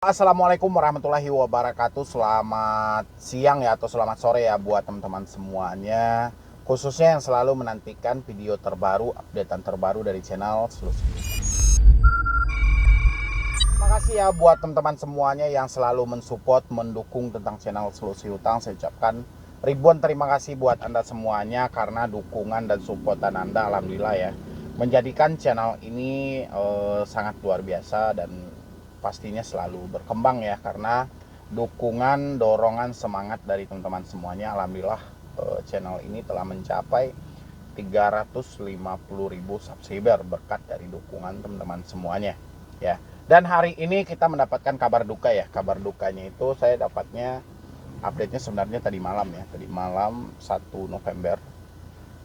Assalamualaikum warahmatullahi wabarakatuh. Selamat siang ya atau selamat sore ya buat teman-teman semuanya, khususnya yang selalu menantikan video terbaru, updatean terbaru dari channel Selusi. Makasih ya buat teman-teman semuanya yang selalu mensupport, mendukung tentang channel Selusi Utang. Saya ucapkan ribuan terima kasih buat Anda semuanya karena dukungan dan supportan Anda, alhamdulillah ya, menjadikan channel ini sangat luar biasa dan pastinya selalu berkembang ya, karena dukungan, dorongan, semangat dari teman-teman semuanya. Alhamdulillah channel ini telah mencapai 350.000 subscriber berkat dari dukungan teman-teman semuanya ya. Dan hari ini kita mendapatkan kabar duka ya. Kabar dukanya itu saya dapatnya, update-nya sebenarnya tadi malam ya. Tadi malam 1 November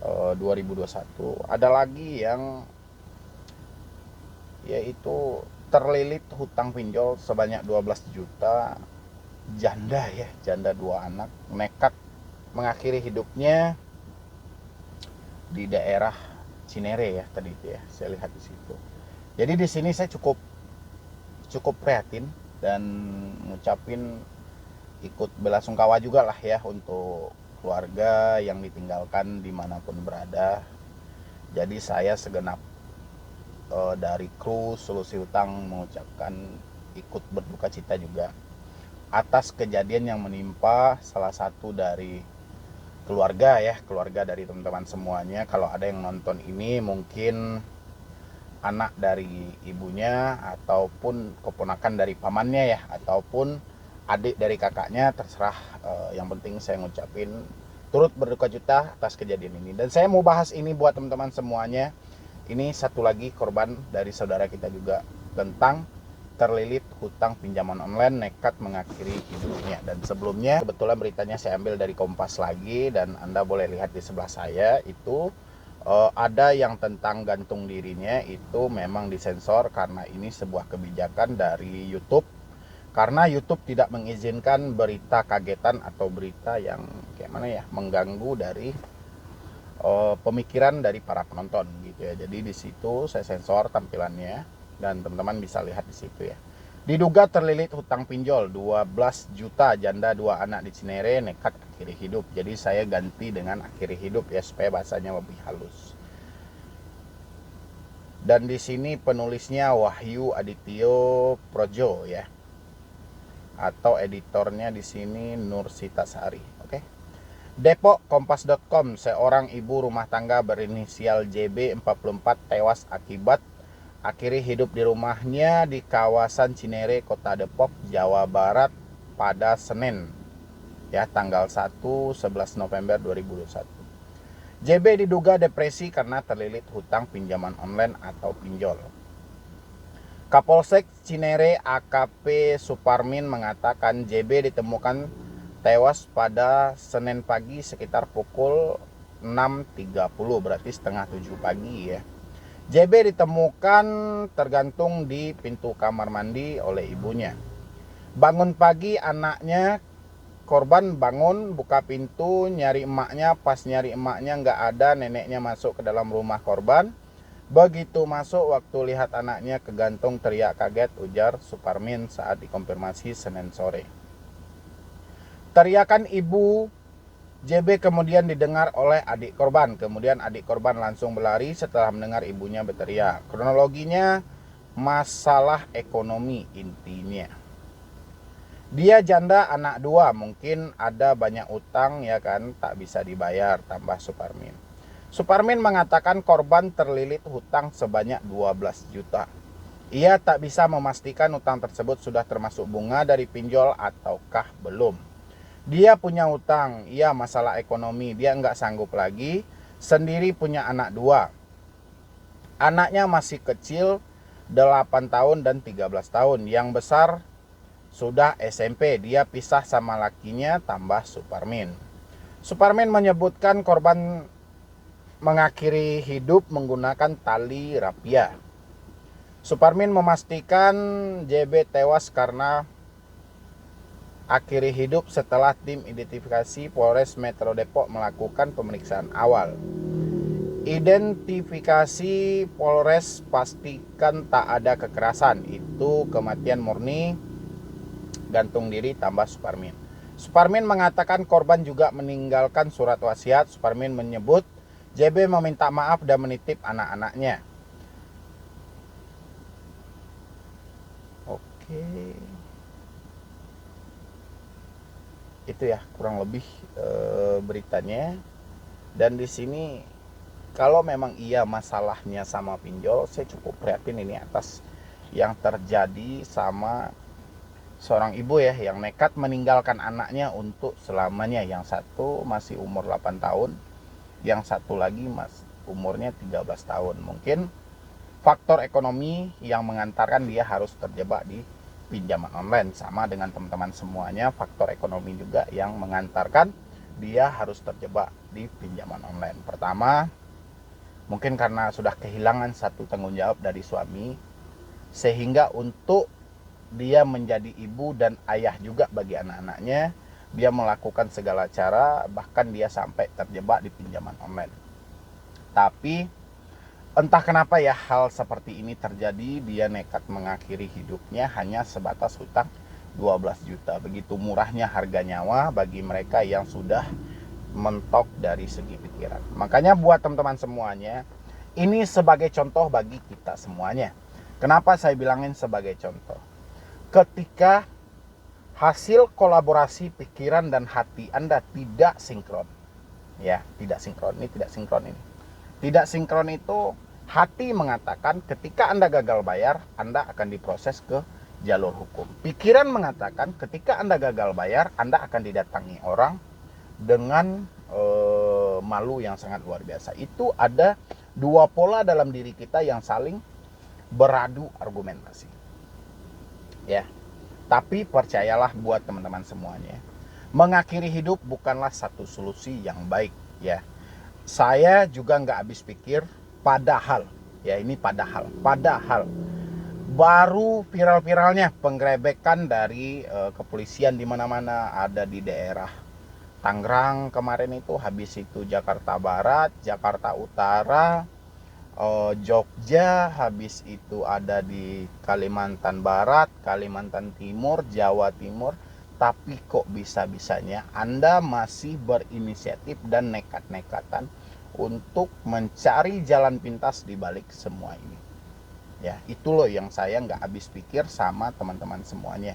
2021 ada lagi yang yaitu terlilit hutang pinjol sebanyak 12 juta. Janda ya, janda 2 anak nekat mengakhiri hidupnya di daerah Cinere ya tadi itu ya. Saya lihat di situ. Jadi di sini saya cukup prihatin dan ngucapin ikut belasungkawa juga lah ya untuk keluarga yang ditinggalkan dimanapun berada. Jadi saya segenap dari kru Solusi Utang mengucapkan ikut berduka cita juga atas kejadian yang menimpa salah satu dari keluarga ya, keluarga dari teman-teman semuanya. Kalau ada yang nonton ini mungkin anak dari ibunya ataupun keponakan dari pamannya ya, ataupun adik dari kakaknya, terserah. Yang penting saya ngucapin turut berduka cita atas kejadian ini. Dan saya mau bahas ini buat teman-teman semuanya. Ini satu lagi korban dari saudara kita juga, tentang terlilit hutang pinjaman online, nekat mengakhiri hidupnya. Dan sebelumnya kebetulan beritanya saya ambil dari Kompas lagi, dan Anda boleh lihat di sebelah saya itu ada yang tentang gantung dirinya. Itu memang disensor karena ini sebuah kebijakan dari YouTube, karena YouTube tidak mengizinkan berita kagetan atau berita yang kayak mana ya, mengganggu dari pemikiran dari para penonton gitu ya. Jadi di situ saya sensor tampilannya dan teman-teman bisa lihat di situ ya. Diduga terlilit hutang pinjol 12 juta, janda 2 anak di Cinere nekat akhiri hidup. Jadi saya ganti dengan akhiri hidup ya supaya bahasanya lebih halus. Dan di sini penulisnya Wahyu Adityo Projo ya. Atau editornya di sini Nur Sitasari. Oke. Depok, Kompas.com, seorang ibu rumah tangga berinisial JB 44 tewas akibat akhiri hidup di rumahnya di kawasan Cinere, Kota Depok, Jawa Barat pada Senin ya, tanggal 11 November 2021. JB diduga depresi karena terlilit hutang pinjaman online atau pinjol. Kapolsek Cinere AKP Suparmin mengatakan JB ditemukan tewas pada Senin pagi sekitar pukul 6.30, berarti setengah 7 pagi ya. JB ditemukan tergantung di pintu kamar mandi oleh ibunya. Bangun pagi anaknya, korban bangun buka pintu nyari emaknya. Pas nyari emaknya nggak ada, neneknya masuk ke dalam rumah korban. Begitu masuk, waktu lihat anaknya kegantung, teriak kaget, ujar Suparmin saat dikonfirmasi Senin sore. Teriakan ibu JB kemudian didengar oleh adik korban. Kemudian adik korban langsung berlari setelah mendengar ibunya berteriak. Kronologinya masalah ekonomi intinya. Dia janda anak 2, mungkin ada banyak utang ya kan, tak bisa dibayar, tambah Suparmin. Suparmin mengatakan korban terlilit hutang sebanyak 12 juta. Ia tak bisa memastikan hutang tersebut sudah termasuk bunga dari pinjol ataukah belum. Dia punya hutang, iya masalah ekonomi, dia nggak sanggup lagi, sendiri punya anak 2. Anaknya masih kecil, 8 tahun dan 13 tahun. Yang besar sudah SMP, dia pisah sama lakinya, tambah Suparmin. Suparmin menyebutkan korban mengakhiri hidup menggunakan tali rapia. Suparmin memastikan JB tewas karena akhiri hidup setelah tim identifikasi Polres Metro Depok melakukan pemeriksaan awal. Identifikasi Polres pastikan tak ada kekerasan, itu kematian murni gantung diri tambah Suparmin. Suparmin mengatakan korban juga meninggalkan surat wasiat. Suparmin menyebut JB meminta maaf dan menitip anak-anaknya. Oke. Itu ya kurang lebih beritanya. Dan di sini kalau memang iya masalahnya sama pinjol, saya cukup prihatin ini atas yang terjadi sama seorang ibu ya, yang nekat meninggalkan anaknya untuk selamanya. Yang satu masih umur 8 tahun, yang satu lagi umurnya 13 tahun. Mungkin faktor ekonomi yang mengantarkan dia harus terjebak di pinjaman online. Sama dengan teman-teman semuanya, faktor ekonomi juga yang mengantarkan dia harus terjebak di pinjaman online. Pertama, mungkin karena sudah kehilangan satu tanggung jawab dari suami, sehingga untuk dia menjadi ibu dan ayah juga bagi anak-anaknya, dia melakukan segala cara, bahkan dia sampai terjebak di pinjaman online. Tapi entah kenapa ya hal seperti ini terjadi, dia nekat mengakhiri hidupnya hanya sebatas hutang 12 juta. Begitu murahnya harga nyawa bagi mereka yang sudah mentok dari segi pikiran. Makanya buat teman-teman semuanya, ini sebagai contoh bagi kita semuanya. Kenapa saya bilangin sebagai contoh? Ketika hasil kolaborasi pikiran dan hati Anda tidak sinkron. Ya, tidak sinkron ini. Tidak sinkron itu hati mengatakan ketika Anda gagal bayar, Anda akan diproses ke jalur hukum. Pikiran mengatakan ketika Anda gagal bayar, Anda akan didatangi orang dengan malu yang sangat luar biasa. Itu ada dua pola dalam diri kita yang saling beradu argumentasi. Ya. Tapi percayalah buat teman-teman semuanya, mengakhiri hidup bukanlah satu solusi yang baik ya. Saya juga nggak habis pikir, padahal baru viral-viralnya penggerebekan dari kepolisian di mana-mana, ada di daerah Tangerang kemarin itu, habis itu Jakarta Barat, Jakarta Utara, Jogja, habis itu ada di Kalimantan Barat, Kalimantan Timur, Jawa Timur. Tapi kok bisa-bisanya Anda masih berinisiatif dan nekat-nekatan untuk mencari jalan pintas di balik semua ini. Ya, itu loh yang saya nggak habis pikir sama teman-teman semuanya.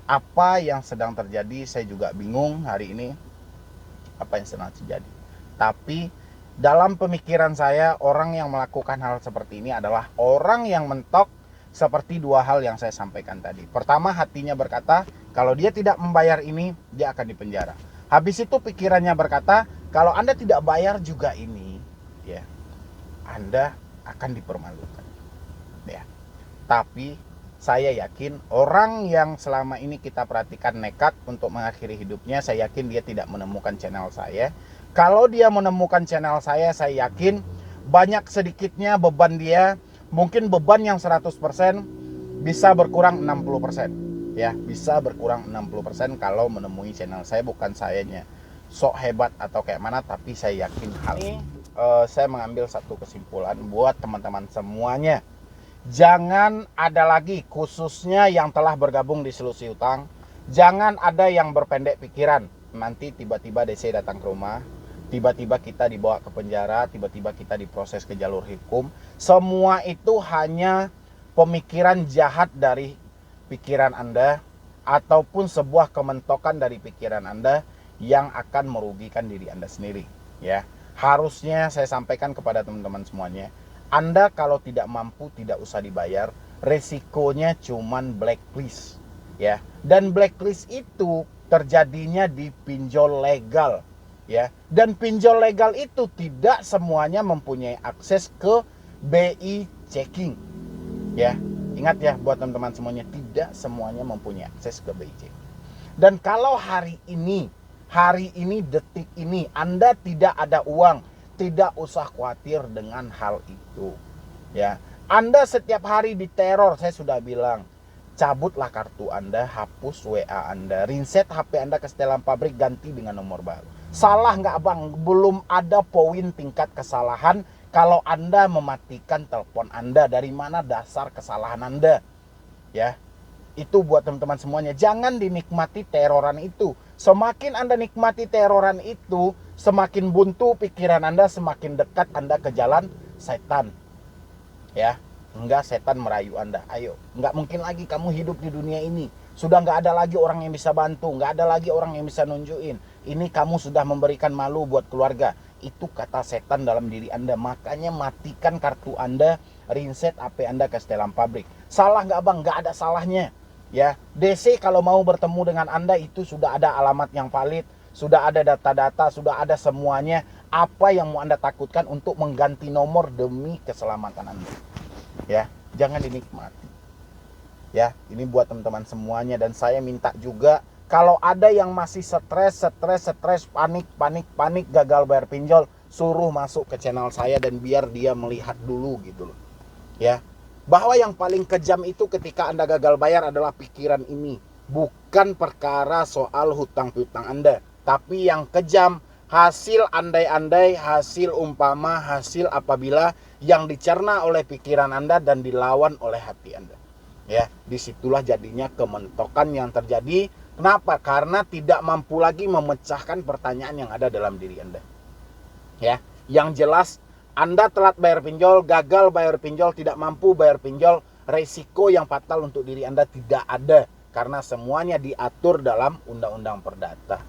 Apa yang sedang terjadi, saya juga bingung hari ini apa yang sedang terjadi. Tapi dalam pemikiran saya, orang yang melakukan hal seperti ini adalah orang yang mentok seperti dua hal yang saya sampaikan tadi. Pertama, hatinya berkata, kalau dia tidak membayar ini, dia akan dipenjara. Habis itu pikirannya berkata, kalau Anda tidak bayar juga ini, ya, Anda akan dipermalukan. Ya. Tapi saya yakin orang yang selama ini kita perhatikan nekat untuk mengakhiri hidupnya, saya yakin dia tidak menemukan channel saya. Kalau dia menemukan channel saya yakin banyak sedikitnya beban dia, mungkin beban yang 100% bisa berkurang 60%. Ya, bisa berkurang 60% kalau menemui channel saya. Bukan sayanya sok hebat atau kayak mana, tapi saya yakin hal ini. Saya mengambil satu kesimpulan buat teman-teman semuanya. Jangan ada lagi, khususnya yang telah bergabung di Solusi Utang, jangan ada yang berpendek pikiran. Nanti tiba-tiba DC datang ke rumah, tiba-tiba kita dibawa ke penjara, tiba-tiba kita diproses ke jalur hukum. Semua itu hanya pemikiran jahat dari pikiran Anda, ataupun sebuah kementokan dari pikiran Anda yang akan merugikan diri Anda sendiri. Ya, harusnya saya sampaikan kepada teman-teman semuanya, Anda kalau tidak mampu tidak usah dibayar, resikonya cuman blacklist. Ya, dan blacklist itu terjadinya di pinjol legal. Ya, dan pinjol legal itu tidak semuanya mempunyai akses ke BI checking. Ya, ingat ya buat teman-teman semuanya, tidak semuanya mempunyai akses ke BI checking. Dan kalau hari ini detik ini Anda tidak ada uang, tidak usah khawatir dengan hal itu. Ya, Anda setiap hari diteror, saya sudah bilang, cabutlah kartu Anda, hapus WA Anda, reset HP Anda ke setelan pabrik, ganti dengan nomor baru. Salah nggak bang? Belum ada poin tingkat kesalahan kalau Anda mematikan telepon Anda. Dari mana dasar kesalahan Anda? Ya, Itu buat teman-teman semuanya, jangan dinikmati teroran itu. Semakin Anda nikmati teroran itu, semakin buntu pikiran Anda, semakin dekat Anda ke jalan setan. Ya, enggak, setan merayu Anda. Ayo, enggak mungkin lagi kamu hidup di dunia ini. Sudah enggak ada lagi orang yang bisa bantu, enggak ada lagi orang yang bisa nunjukin. Ini kamu sudah memberikan malu buat keluarga. Itu kata setan dalam diri Anda. Makanya matikan kartu Anda, reset HP Anda ke setelan pabrik. Salah enggak bang? Enggak ada salahnya. Ya, DC kalau mau bertemu dengan Anda itu sudah ada alamat yang valid, sudah ada data-data, sudah ada semuanya. Apa yang mau Anda takutkan untuk mengganti nomor demi keselamatan Anda? Ya, jangan dinikmati. Ya, ini buat teman-teman semuanya. Dan saya minta juga, kalau ada yang masih stres, panik, gagal bayar pinjol, suruh masuk ke channel saya dan biar dia melihat dulu gitu loh. Ya, bahwa yang paling kejam itu ketika Anda gagal bayar adalah pikiran ini. Bukan perkara soal hutang-hutang Anda. Tapi yang kejam, hasil andai-andai, hasil umpama, hasil apabila yang dicerna oleh pikiran Anda dan dilawan oleh hati Anda. Ya, disitulah jadinya kementokan yang terjadi. Kenapa? Karena tidak mampu lagi memecahkan pertanyaan yang ada dalam diri Anda. Ya, yang jelas Anda telat bayar pinjol, gagal bayar pinjol, tidak mampu bayar pinjol, resiko yang fatal untuk diri Anda tidak ada. Karena semuanya diatur dalam Undang-Undang Perdata.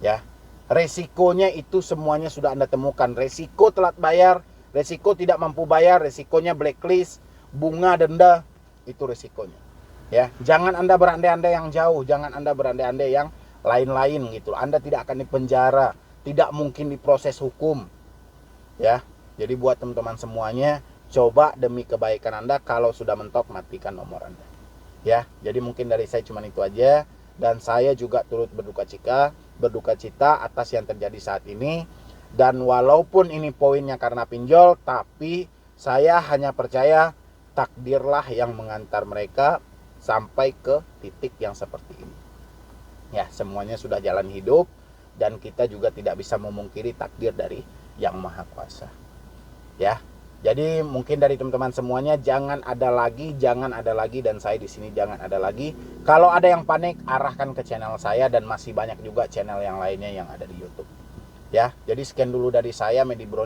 Ya, resikonya itu semuanya sudah Anda temukan. Resiko telat bayar, resiko tidak mampu bayar, resikonya blacklist, bunga, denda, itu resikonya. Ya, jangan Anda berandai-andai yang jauh, jangan Anda berandai-andai yang lain-lain gitu. Anda tidak akan dipenjara, tidak mungkin diproses hukum. Ya. Jadi buat teman-teman semuanya, coba demi kebaikan Anda, kalau sudah mentok matikan nomor Anda. Ya, jadi mungkin dari saya cuma itu aja. Dan saya juga turut berduka cita atas yang terjadi saat ini. Dan walaupun ini poinnya karena pinjol, tapi saya hanya percaya takdirlah yang mengantar mereka sampai ke titik yang seperti ini. Ya, semuanya sudah jalan hidup. Dan kita juga tidak bisa memungkiri takdir dari Yang Maha Kuasa. Ya, jadi mungkin dari teman-teman semuanya, jangan ada lagi, dan saya di sini jangan ada lagi. Kalau ada yang panik, arahkan ke channel saya, dan masih banyak juga channel yang lainnya yang ada di YouTube. Ya, jadi sekian dulu dari saya, Medi Brownie.